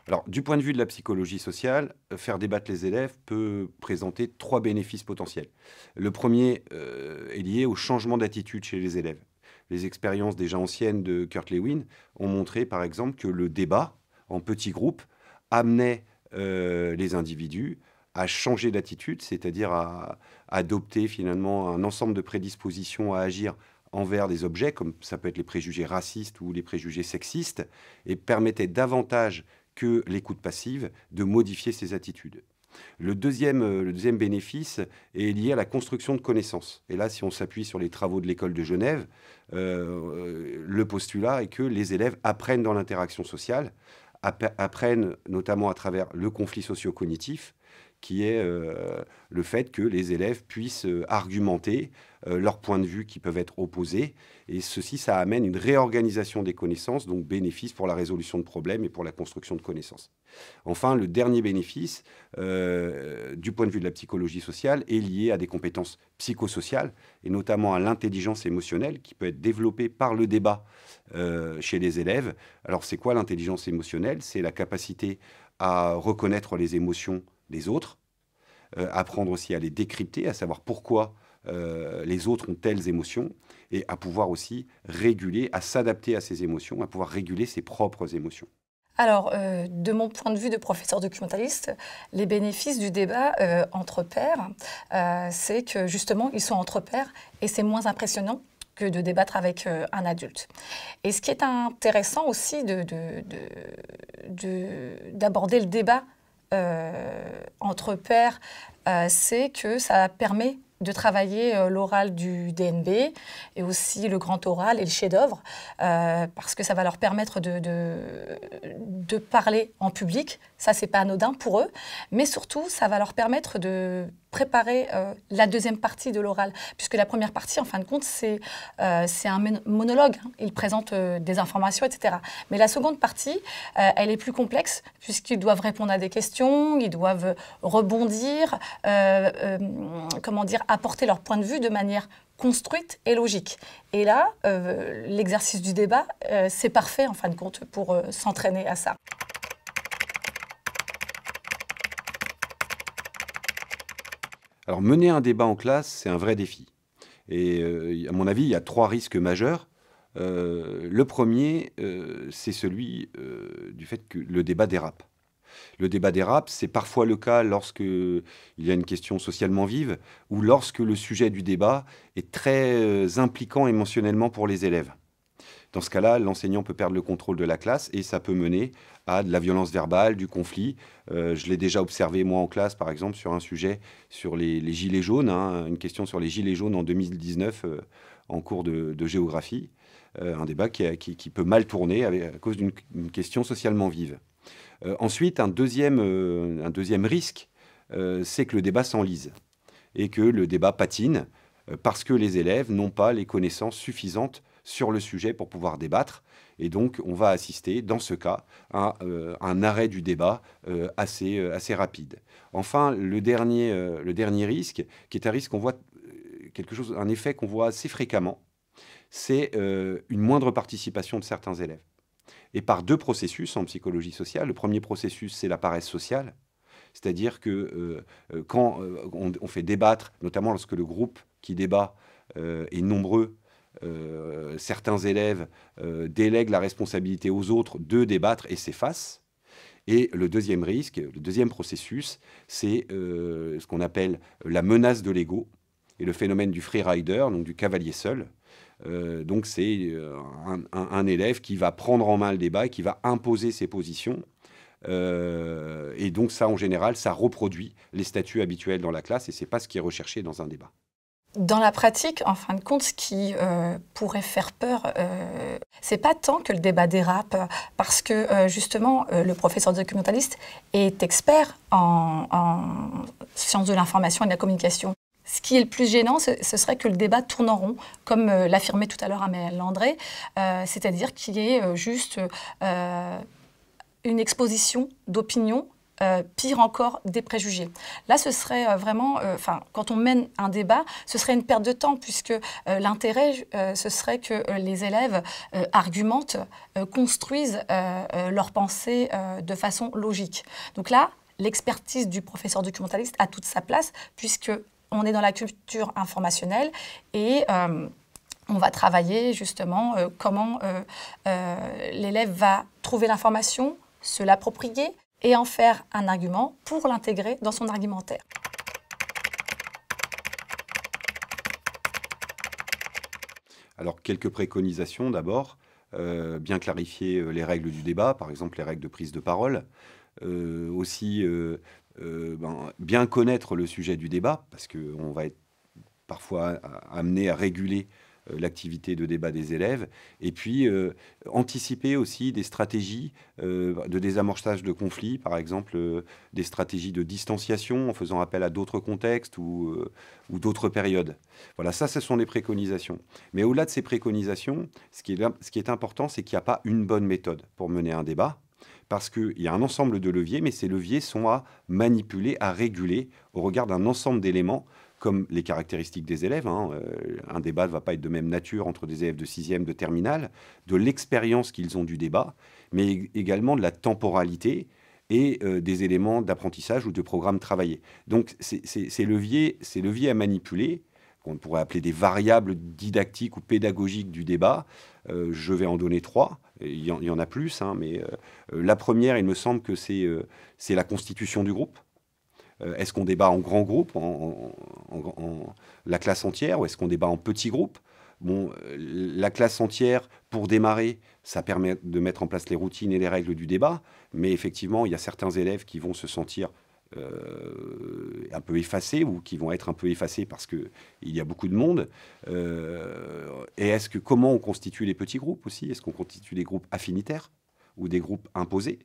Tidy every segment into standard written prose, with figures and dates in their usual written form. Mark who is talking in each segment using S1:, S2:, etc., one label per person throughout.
S1: Alors, du point de vue de la psychologie sociale, faire débattre les élèves peut présenter 3 bénéfices potentiels. Le premier est lié au changement d'attitude chez les élèves. Les expériences déjà anciennes de Kurt Lewin ont montré, par exemple, que le débat en petits groupes amenait les individus à changer d'attitude, c'est-à-dire à adopter finalement un ensemble de prédispositions à agir envers des objets, comme ça peut être les préjugés racistes ou les préjugés sexistes, et permettait davantage que l'écoute passive de modifier ses attitudes. Le deuxième bénéfice est lié à la construction de connaissances. Et là, si on s'appuie sur les travaux de l'école de Genève, le postulat est que les élèves apprennent dans l'interaction sociale, apprennent notamment à travers le conflit socio-cognitif, qui est le fait que les élèves puissent argumenter leurs points de vue qui peuvent être opposés. Et ceci, ça amène une réorganisation des connaissances, donc bénéfice pour la résolution de problèmes et pour la construction de connaissances. Enfin, le dernier bénéfice, du point de vue de la psychologie sociale, est lié à des compétences psychosociales, et notamment à l'intelligence émotionnelle, qui peut être développée par le débat chez les élèves. Alors, c'est quoi l'intelligence émotionnelle? C'est la capacité à reconnaître les émotions des autres, apprendre aussi à les décrypter, à savoir pourquoi les autres ont telles émotions, et à pouvoir aussi réguler, à s'adapter à ces émotions, à pouvoir réguler ses propres émotions.
S2: Alors, de mon point de vue de professeur documentaliste, les bénéfices du débat entre pairs, c'est que justement, ils sont entre pairs et c'est moins impressionnant que de débattre avec un adulte. Et ce qui est intéressant aussi d'aborder le débat entre pairs, c'est que ça permet de travailler l'oral du DNB et aussi le grand oral et le chef-d'œuvre, parce que ça va leur permettre de parler en public. Ça, c'est pas anodin pour eux, mais surtout, ça va leur permettre de préparer la deuxième partie de l'oral, puisque la première partie, en fin de compte, c'est un monologue. Hein. Ils présentent des informations, etc. Mais la seconde partie, elle est plus complexe, puisqu'ils doivent répondre à des questions, ils doivent rebondir, comment dire, apporter leur point de vue de manière construite et logique. Et là, l'exercice du débat, c'est parfait, en fin de compte, pour s'entraîner à ça.
S1: Alors, mener un débat en classe, c'est un vrai défi. Et à mon avis, il y a 3 risques majeurs. Le premier, c'est celui du fait que le débat dérape. Le débat dérape, c'est parfois le cas lorsque il y a une question socialement vive ou lorsque le sujet du débat est très impliquant émotionnellement pour les élèves. Dans ce cas-là, l'enseignant peut perdre le contrôle de la classe et ça peut mener à de la violence verbale, du conflit. Je l'ai déjà observé, moi, en classe, par exemple, sur un sujet sur les gilets jaunes, hein, une question sur les gilets jaunes en 2019 en cours de géographie. Un débat qui peut mal tourner à cause d'une question socialement vive. Ensuite, un deuxième risque, c'est que le débat s'enlise et que le débat patine parce que les élèves n'ont pas les connaissances suffisantes sur le sujet pour pouvoir débattre. Et donc, on va assister, dans ce cas, à un arrêt du débat assez rapide. Enfin, le dernier risque, qui est un risque qu'on voit, un effet qu'on voit assez fréquemment, c'est une moindre participation de certains élèves. Et par 2 processus en psychologie sociale. Le premier processus, c'est la paresse sociale. C'est-à-dire que quand on fait débattre, notamment lorsque le groupe qui débat est nombreux, certains élèves délèguent la responsabilité aux autres de débattre et s'effacent. Et le deuxième risque, le deuxième processus, c'est ce qu'on appelle la menace de l'ego et le phénomène du free rider, donc du cavalier seul. Donc c'est un élève qui va prendre en main le débat et qui va imposer ses positions. Et donc ça, en général, ça reproduit les statuts habituels dans la classe et c'est pas ce qui est recherché dans un débat.
S2: Dans la pratique, en fin de compte, ce qui pourrait faire peur, c'est pas tant que le débat dérape, parce que justement, le professeur documentaliste est expert en sciences de l'information et de la communication. Ce qui est le plus gênant, ce serait que le débat tourne en rond, comme l'affirmait tout à l'heure Amélie Landré, c'est-à-dire qu'il y ait juste une exposition d'opinions pire encore, des préjugés. Là, ce serait vraiment, quand on mène un débat, ce serait une perte de temps, puisque l'intérêt, ce serait que les élèves argumentent, construisent leur pensée de façon logique. Donc là, l'expertise du professeur documentaliste a toute sa place, puisqu'on est dans la culture informationnelle et on va travailler justement comment l'élève va trouver l'information, se l'approprier, et en faire un argument pour l'intégrer dans son argumentaire.
S1: Alors, quelques préconisations d'abord. Bien clarifier les règles du débat, par exemple les règles de prise de parole. Aussi, bien connaître le sujet du débat, parce qu'on va être parfois amené à réguler l'activité de débat des élèves, et puis anticiper aussi des stratégies de désamorçage de conflits, par exemple des stratégies de distanciation en faisant appel à d'autres contextes ou d'autres périodes. Voilà, ça, ce sont les préconisations. Mais au-delà de ces préconisations, ce qui est important, c'est qu'il n'y a pas une bonne méthode pour mener un débat, parce qu'il y a un ensemble de leviers, mais ces leviers sont à manipuler, à réguler au regard d'un ensemble d'éléments, comme les caractéristiques des élèves. Un débat ne va pas être de même nature entre des élèves de 6e, de terminale, de l'expérience qu'ils ont du débat, mais également de la temporalité et des éléments d'apprentissage ou de programme travaillé. Donc, ces leviers à manipuler, qu'on pourrait appeler des variables didactiques ou pédagogiques du débat, je vais en donner 3. Il y en a plus, mais la première, il me semble que c'est la constitution du groupe. Est-ce qu'on débat en grand groupe, la classe entière, ou est-ce qu'on débat en petits groupes? Bon, la classe entière, pour démarrer, ça permet de mettre en place les routines et les règles du débat, mais effectivement, il y a certains élèves qui vont se sentir un peu effacés, ou qui vont être un peu effacés parce qu'il y a beaucoup de monde. Et comment on constitue les petits groupes aussi? Est-ce qu'on constitue des groupes affinitaires ou des groupes imposés?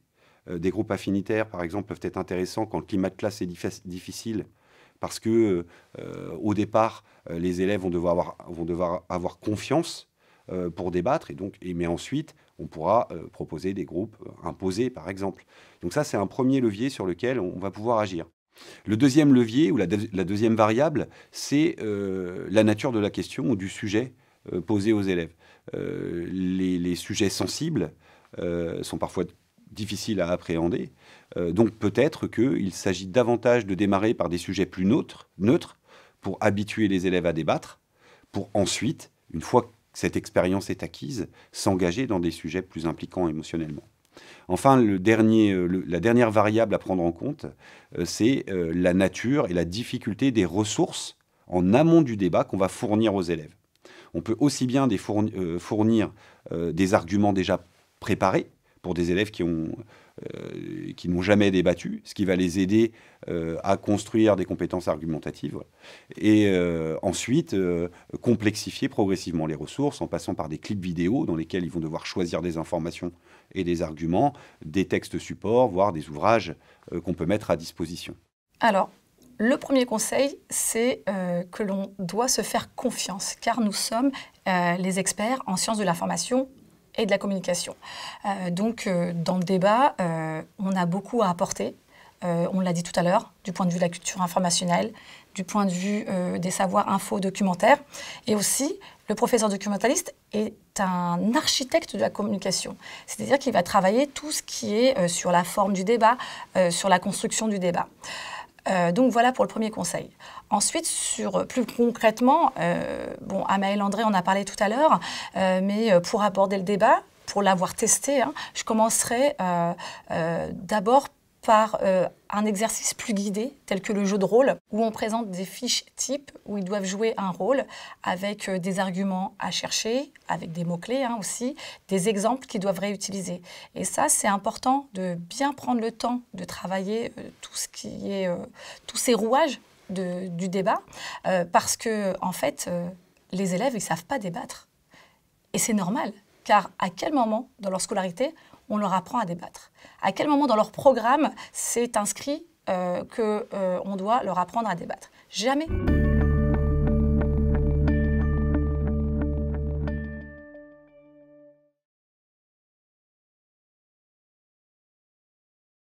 S1: Des groupes affinitaires, par exemple, peuvent être intéressants quand le climat de classe est difficile, parce que au départ, les élèves vont devoir avoir confiance pour débattre, mais ensuite, on pourra proposer des groupes imposés, par exemple. Donc ça, c'est un premier levier sur lequel on va pouvoir agir. Le deuxième levier, ou la deuxième variable, c'est la nature de la question ou du sujet posé aux élèves. Les sujets sensibles sont parfois difficiles à appréhender. Donc peut-être qu'il s'agit davantage de démarrer par des sujets plus neutres pour habituer les élèves à débattre, pour ensuite, une fois que cette expérience est acquise, s'engager dans des sujets plus impliquants émotionnellement. Enfin, la dernière variable à prendre en compte, c'est la nature et la difficulté des ressources en amont du débat qu'on va fournir aux élèves. On peut aussi bien fournir des arguments déjà préparés, pour des élèves qui n'ont jamais débattu, ce qui va les aider à construire des compétences argumentatives. Et ensuite, complexifier progressivement les ressources en passant par des clips vidéo dans lesquels ils vont devoir choisir des informations et des arguments, des textes supports, voire des ouvrages qu'on peut mettre à disposition.
S2: Alors, le premier conseil, c'est que l'on doit se faire confiance, car nous sommes les experts en sciences de l'information et de la communication. Donc, dans le débat, on a beaucoup à apporter. On l'a dit tout à l'heure, du point de vue de la culture informationnelle, du point de vue des savoirs info documentaires. Et aussi, le professeur documentaliste est un architecte de la communication. C'est-à-dire qu'il va travailler tout ce qui est sur la forme du débat, sur la construction du débat. Donc voilà pour le premier conseil. Ensuite, plus concrètement, Amaëlle André en a parlé tout à l'heure, mais pour aborder le débat, pour l'avoir testé, je commencerai d'abord par un exercice plus guidé, tel que le jeu de rôle, où on présente des fiches types, où ils doivent jouer un rôle, avec des arguments à chercher, avec des mots-clés aussi, des exemples qu'ils doivent réutiliser. Et ça, c'est important de bien prendre le temps de travailler tous ces rouages du débat, parce que, en fait, les élèves, ils ne savent pas débattre. Et c'est normal, car à quel moment, dans leur scolarité, on leur apprend à débattre? À quel moment dans leur programme c'est inscrit qu'on doit leur apprendre à débattre? Jamais.